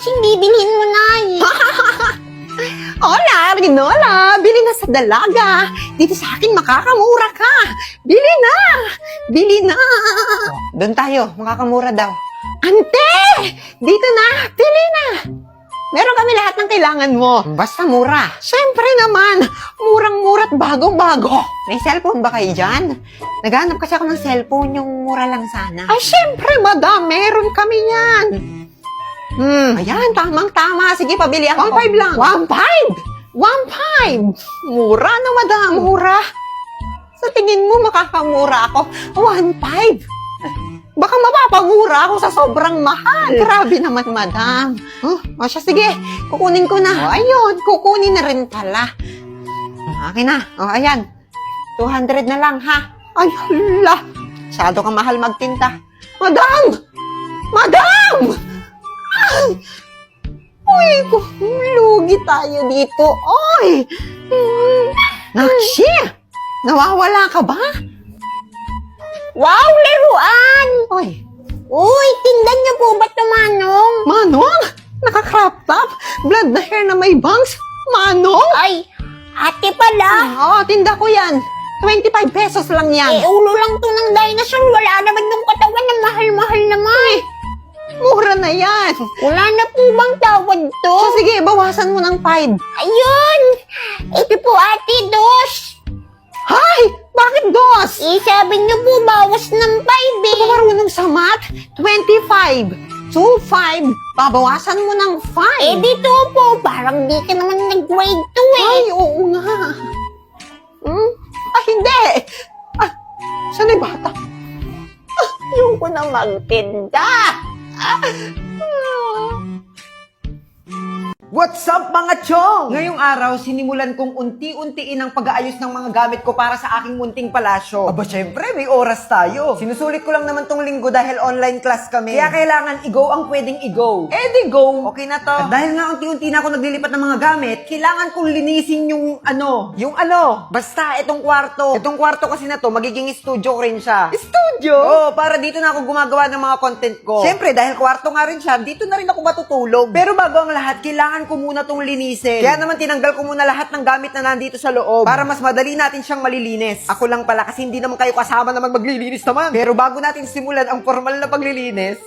kasing bibilhin mo, Nay? Hola, Rinola! Bili na sa dalaga! Dito sa akin makakamura ka! Bili na! Bili na! Doon tayo, makakamura daw. Ante! Dito na! Bili na! Meron kami lahat ng kailangan mo. Basta mura. Siyempre naman, murang-mura at bagong-bago. May cellphone ba kayo dyan? Naghanap kasi ako ng cellphone, yung mura lang sana. Ay, siyempre, madam, meron kami yan. Ayan, tamang-tama. Sige, pabili ako. 1.5 lang. 1.5? 1.5? Mura na, madam. Mura. Sa tingin mo, makakamura ako. 1.5? Baka mapapamura ako sa sobrang mahal. Grabe naman, madam. O siya, sige. Kukunin ko na. Ayun, kukunin na rin pala. Akin na. Ayan. 200 na lang, ha? Ay, hala. Masyado kang mahal magtinta. Madam! Madam! Ay! Uy, lugi tayo dito. Oy! Nakshi! Nawawala ka ba? Wow, laruan! Oy! Uy, tindan niyo po ba ito, Manong? Manong! Naka-crop top? Blood na hair na may bangs? Manong! Ay, ate pala. Oo, tinda ko yan. 25 pesos lang yan. Ulo lang to ng dinosaur. Wala naman yung katawan na mahal-mahal naman. Mura na yan. Wala na po bang tawad to? So, sige, bawasan mo ng 5. Ayun! Ito po, ate, dos. Hay! Bakit dos? Sabi niyo po, bawas ng 5 eh. Ako marunong sa math? 25. 2.5. Babawasan mo ng 5. Dito po, parang di ka naman nag-grade 2 eh. Ay, oo nga. Ah, hindi. Saan yung bata? Ayoko na magtinda. What's up mga chong? Ngayong araw, sinimulan kong unti-untiin ang pag-aayos ng mga gamit ko para sa aking munting palasyo. Aba syempre, may oras tayo. Sinusulit ko lang naman tong linggo dahil online class kami. Kaya kailangan i-go ang pwedeng i-go. Di go. Okay na to. At dahil nga unti-unti na ako naglilipat ng mga gamit, kailangan kong linisin yung ano. Yung ano? Basta, itong kwarto. Itong kwarto kasi na to, magiging studio ko rin siya. Studio? Oo, para dito na ako gumagawa ng mga content ko. Syempre, dahil kwarto nga rin siya, dito na rin ako matutulog. Pero bago ang lahat, kailangan ko muna tong linisin. Kaya naman tinanggal ko muna lahat ng gamit na nandito sa loob para mas madali natin siyang malilinis. Ako lang pala kasi hindi naman kayo kasama naman maglilinis naman. Pero bago natin simulan ang formal na paglilinis,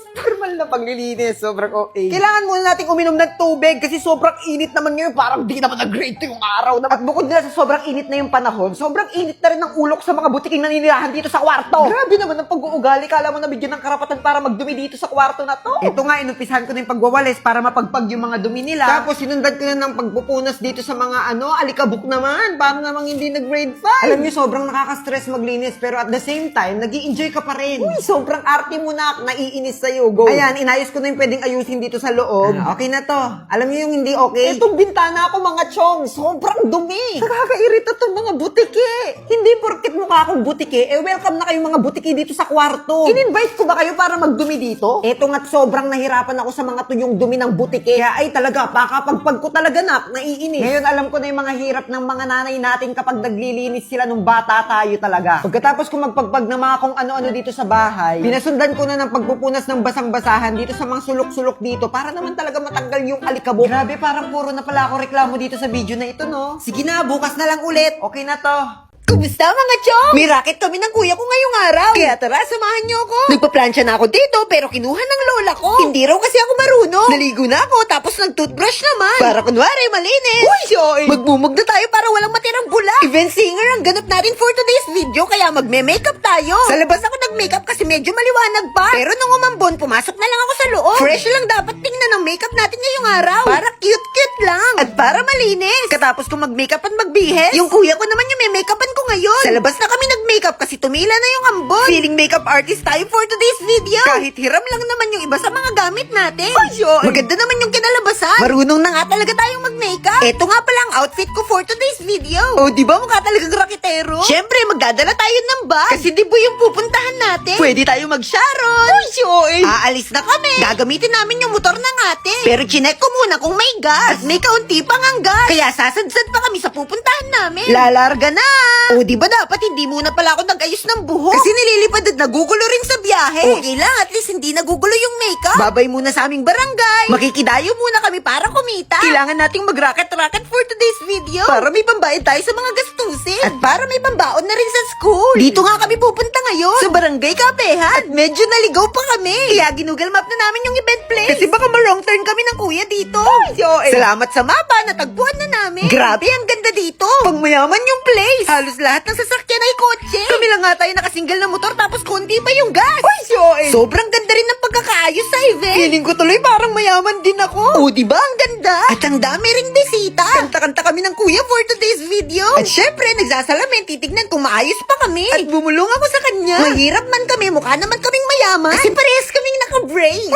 sobrang okay. Kailangan muna nating uminom ng tubig kasi sobrang init naman ngayon. Parang di naman nag-grade to yung araw na. At bukod na sa sobrang init na yung panahon, sobrang init na rin ng ulok sa mga butiking naninirahan dito sa kwarto. Grabe naman ang pag-uugali. Kala mo nabigyan ng karapatan para magdumi dito sa kwarto na to. Ito nga, inumpisahan ko na yung pagwawalis para mapagpag yung mga dumi nila. Tapos sinundan ko na ng pagpupunas dito sa mga alikabok naman. Para namang hindi nag-grade 5. Alam niyo, sobrang nakaka-stress maglinis. Pero at the same time, nag-i-enjoy ka pa rin. Uy, sobrang arte mo na. Naiinis sa'yo. Go. Ayan, inayos ko na yung pwedeng ayusin dito sa loob. Okay na to. Alam niyo yung hindi okay? Itong bintana ko mga chong, sobrang dumi. Nakakairita tong mga butiki. Hindi porket mukha akong butiki, welcome na kayong mga butiki dito sa kwarto. In-invite ko ba kayo para magdumi dito? Eto nga't sobrang nahirapan ako sa mga tuyong dumi ng butiki. Kaya ay talaga, pakapagpag ko talaga naiinis. Ngayon alam ko na yung mga hirap ng mga nanay natin kapag naglilinis sila nung bata tayo talaga. Pagkatapos ko magpagpag ng mga kung ano-ano dito sa bahay, pinasundan ko na ng pagpupunas ng basang-basahan dito sa mga sulok-sulok dito para naman talaga matanggal yung alikabok. Grabe, parang puro na pala ako reklamo dito sa video na ito, no? Sige na, bukas na lang ulit. Okay na to. Kumusta mga chong? May racket kami ng kuya ko ngayong araw. Kaya tara, samahan niyo ako. Nagpa-plancha na ako dito pero kinuha ng lola ko. Hindi raw kasi ako marunong. Naligo na ako tapos nag-toothbrush naman. Para kunwari malinis. Uy, Joy! Magmumug na tayo para walang matirang bula. Event singer ang ganap natin for today's video kaya magme-makeup tayo. Sa labas ako nag-makeup kasi medyo maliwanag pa. Pero nung umambon, pumasok na lang ako sa loob. Fresh lang dapat tingnan ng makeup natin ngayong araw. Para cute-cute lang. At para malinis. Katapos kong mag-makeup at magbihis, yung kuya ko naman yung may makeupan ko ngayon. Sa labas na kami nag-makeup kasi tumila na yung ambon. Feeling makeup artist tayo for today's video. Kahit hiram lang naman yung iba sa mga gamit natin. Maganda naman yung kinalabasan. Marunong na nga talaga tayong mag-makeup. makeup. Eto nga pala ang outfit ko for today's video. Oh, di ba mukha talagang raketero? Syempre, magdadala tayo ng bag. Kasi di ba yung pupuntahan natin? Pwede tayo mag-sharon. Uy, Joy! Aalis na kami. Gagamitin namin yung motor ng ate. Pero chinek ko muna kung may gas. At may kaunti pang ang gas. Kaya sasadsad pa kami sa pupuntahan namin. Lalarga na. O, di ba dapat hindi muna pala ako nag-ayos ng buhok? Kasi nililipad at nagugulo rin sa biyahe. Okay lang, at least hindi nagugulo yung makeup. Babay muna sa aming barangay. Makikidayo muna kami para kumita. Kailangan nating mag-racket-racket for today's video. Para may pambayad tayo sa mga gastusin. At para may pambaon na rin sa school. Dito nga kami pupunta ngayon. Sa barangay Kapehan. At medyo naligaw pa kami. Kaya ginugal map na namin yung event place. Kasi baka ma-wrong turn kami ng kuya dito. Salamat sa mapa, natagpuan na namin. Grabe, ang ganda dito. Pang mayaman yung place. Halos lahat ng sasakyan ay kotse. Kami lang nga tayo nakasingle na motor tapos konti pa yung gas. Sobrang ganda rin ng pagkakaayos sa event. Feeling ko tuloy parang mayaman din ako. Oh, di ba ang ganda? At ang dami ring bisita. Kanta-kanta kami ng kuya for today's video. At syempre, nagsasalamin, titignan kung maayos pa kami. At bumulong ako sa kanya. Mahirap man kami, mukha naman kaming mayaman. Kasi parehas kaming naka-brace.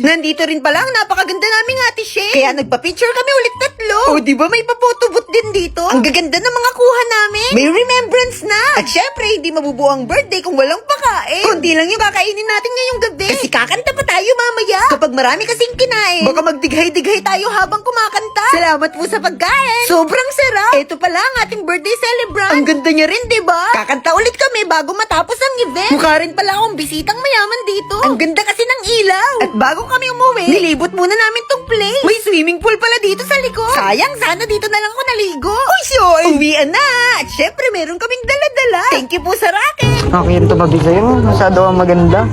Nandito rin pala ang napakaganda naming ate Shay. Kaya nagpa-picture kami ulit tatlo. Oh, di ba may pa-photobooth din dito? Ang gaganda ng mga kuha namin. May remembrance na. At syempre, hindi mabubuo ang birthday kung walang pakain. Kundi lang yung kakainin natin ngayong gabi. Kasi kakanta pa tayo mamaya. Kapag marami kasing kinain, baka magdighay-dighay tayo habang kumakanta. Salamat po sa pagkain. Sobrang sarap. Ito pala ang ating birthday celebrant. Ang ganda niya rin, di ba? Kakanta ulit kami bago matapos ang event. Mukha rin pala akong bisitang mayaman dito. Ang ganda kasi ng ilaw. At bago kami umuwi, nilibot muna namin tong place. May swimming pool pala dito sa likod. Sayang, sana dito na lang ako naligo. Uy, Shoy! Uwian na! At syempre, meron kaming dala-dala. Thank you po sa racket. Okay, yung tumabi sa'yo. Masyado ang maganda.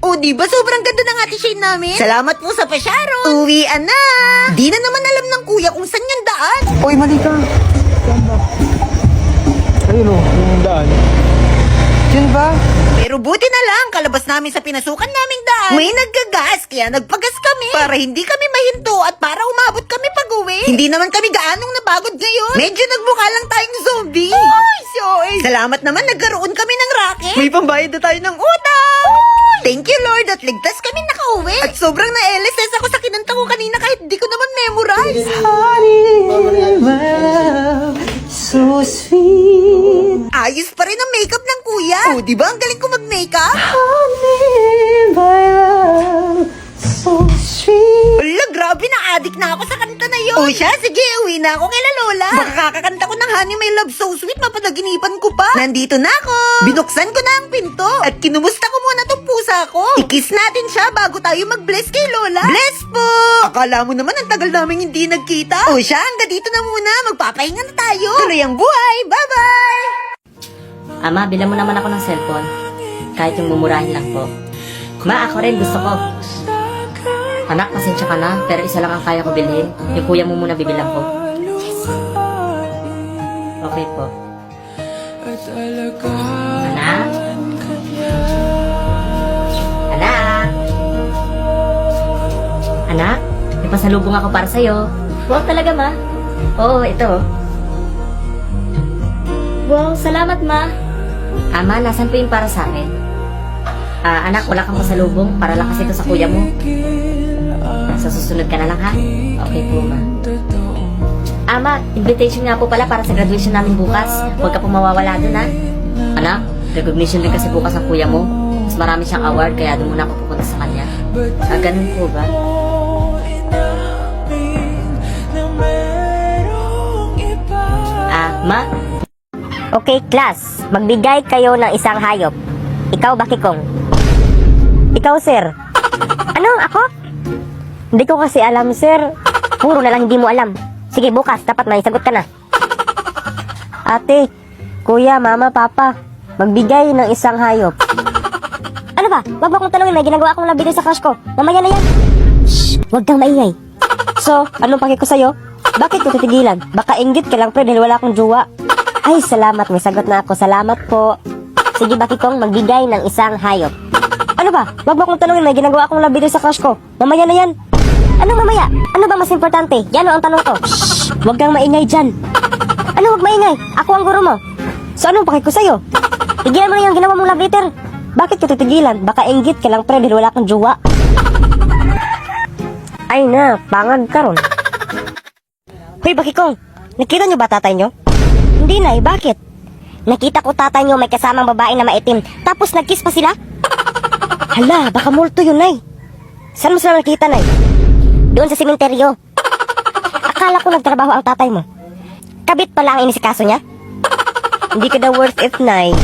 O, di ba sobrang ganda ng ate Shane namin? Salamat po sa pasyaro. Uwian na! Di na naman alam ng kuya kung saan yung daan. Uy, mali ka. Ayun o, yung daan. Yun ba? Pero buti na lang, kalabas namin sa pinasukan naming daan. May naggagas, kaya nagpagas kami. Para hindi kami mahinto at para umabot kami pag-uwi. Hindi naman kami gaanong napagod ngayon. Medyo nagmukha lang tayong zombie. Uy, Shoy! Salamat naman, nagkaroon kami ng racket. May pambayad na tayo ng utang. Thank you, Lord, at ligtas kami nakauwi. At sobrang na-LSS ako sa kinanta ko kanina kahit di ko naman memorize. So sweet. Ayos pa rin ang makeup ng kuya. Oh, di ba ang galing ko mag-makeup? So sweet. Wala, grabe na addict na ako sa kanta na yun. O siya, sige, uwi na ako kay Lola. Baka kakakanta ko ng Honey My Love So Sweet, mapadaginipan ko pa. Nandito na ako. Binuksan ko na ang pinto. At kinumusta ko muna tong pusa ko. I-kiss natin siya bago tayo mag-bless kay Lola. Bless po! Akala mo naman ang tagal namin hindi nagkita. O siya, hanggang dito na muna. Magpapahinga na tayo. Tuloy ang buhay. Bye-bye! Ama, bilang mo naman ako ng cellphone. Kahit yung mumurahin lang po. Ma, ako rin gusto ko. Anak, pasensya ka na, pero isa lang ang kaya ko bilhin. Yung kuya mo muna bibilang ko. Okay po. Anak? Anak? Anak? May pasalubong ako para sa'yo. Wow, talaga ma? Oo, ito. Wow, salamat ma. Ama, nasan po yung para sa akin? Anak, wala kang pasalubong. Para lang kasi ito sa kuya mo. Sa susunod ka na lang ha? Okay po ma. Ama, invitation nga po pala para sa graduation namin bukas. Huwag ka po mawawala dun ha. Anak, recognition din kasi bukas ang kuya mo. Mas marami siyang award kaya doon muna ako pupunta sa kanya. Ganun po ba? Ma? Okay, class. Magbigay kayo ng isang hayop. Ikaw, Bakikong. Ikaw, sir. Ano? Ako? Hindi ko kasi alam, sir. Puro na lang hindi mo alam. Sige, bukas. Dapat may sagot ka na. Ate, kuya, mama, papa. Magbigay ng isang hayop. Ano ba? Wag mo akong tanongin. May ginagawa akong nabigay sa crush ko. Mamaya na yan. Shh! Huwag kang maingay. So, anong paki ko sa'yo? Bakit ko titigilan? Baka inggit ka lang, pre, dahil wala akong jowa. Ay, salamat. May sagot na ako. Salamat po. Sige, Bakikong, magbigay ng isang hayop. Ano ba? Wag mo akong tanongin. May ginagawa akong nabigay sa crush ko. Mamaya na yan. Anong mamaya? Ano ba mas importante? Yan o ang tanong ko. Shhh! Huwag kang maingay dyan. Ano huwag maingay? Ako ang guro mo. So, anong paki ko sa'yo? Tigilan mo na yung ginawa mong love letter. Bakit ko titigilan? Baka inggit ka lang, pre, dahil wala akong jowa. Ay na, pangag ka ron. Hoy, Bakikong, nakita niyo ba tatay niyo? Hindi, Nay. Bakit? Nakita ko tatay niyo may kasamang babae na maitim, tapos nag-kiss pa sila? Hala, baka multo yun, Nay. Saan mo sila nakita, Nay? Doon sa simenteryo. Akala ko nagtrabaho ang tatay mo. Kabit pala ang inisikaso niya? Hindi ka daw worth it, Nay.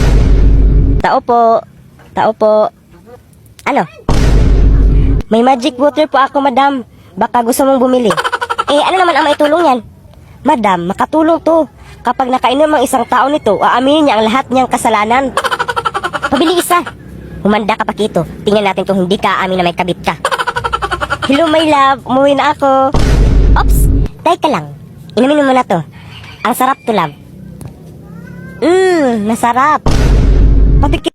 Tao po. Tao po. Ano? May magic water po ako, madam. Baka gusto mong bumili. Ano naman ang maitulong yan? Madam, makatulong to. Kapag nakainom ang isang tao nito, aaminin niya ang lahat niyang kasalanan. Pabili isa. Humanda ka, Pakito. Tingnan natin kung hindi ka aamin na may kabit ka. Hello, my love. Umuwi na ako. Ops, teka lang. Inumin mo na to. Ang sarap to, love. Masarap. Pati